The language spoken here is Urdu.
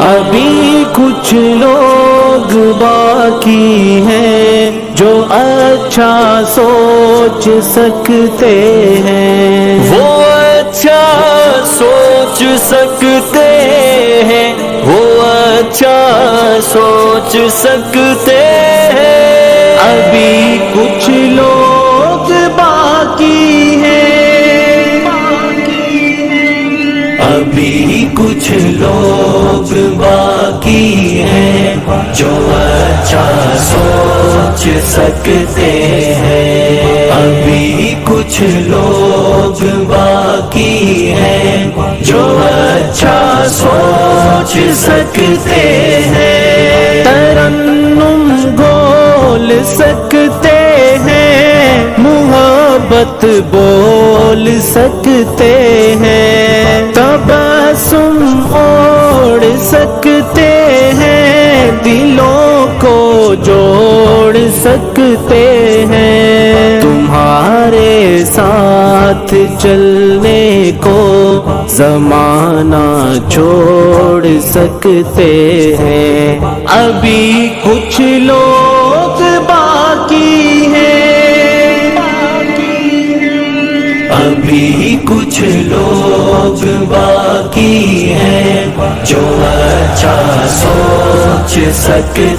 ابھی کچھ لوگ باقی ہیں جو اچھا سوچ سکتے ہیں، وہ اچھا سوچ سکتے ہیں، وہ اچھا سوچ سکتے ہیں۔ ابھی کچھ لوگ باقی ہیں، ابھی کچھ لوگ باقی ہیں جو اچھا سوچ سکتے ہیں۔ ابھی کچھ لوگ باقی ہیں جو اچھا سوچ سکتے ہیں۔ ترنم گول سکتے ہیں، محبت بول سکتے ہیں، تبسم اوڑھ سکتے ہیں، دلوں کو جوڑ سکتے ہیں، تمہارے ساتھ چلنے کو زمانہ چھوڑ سکتے ہیں۔ ابھی کچھ لوگ باقی ہیں، ابھی کچھ لوگ باقی ہیں جو اچھا سوچ سکتے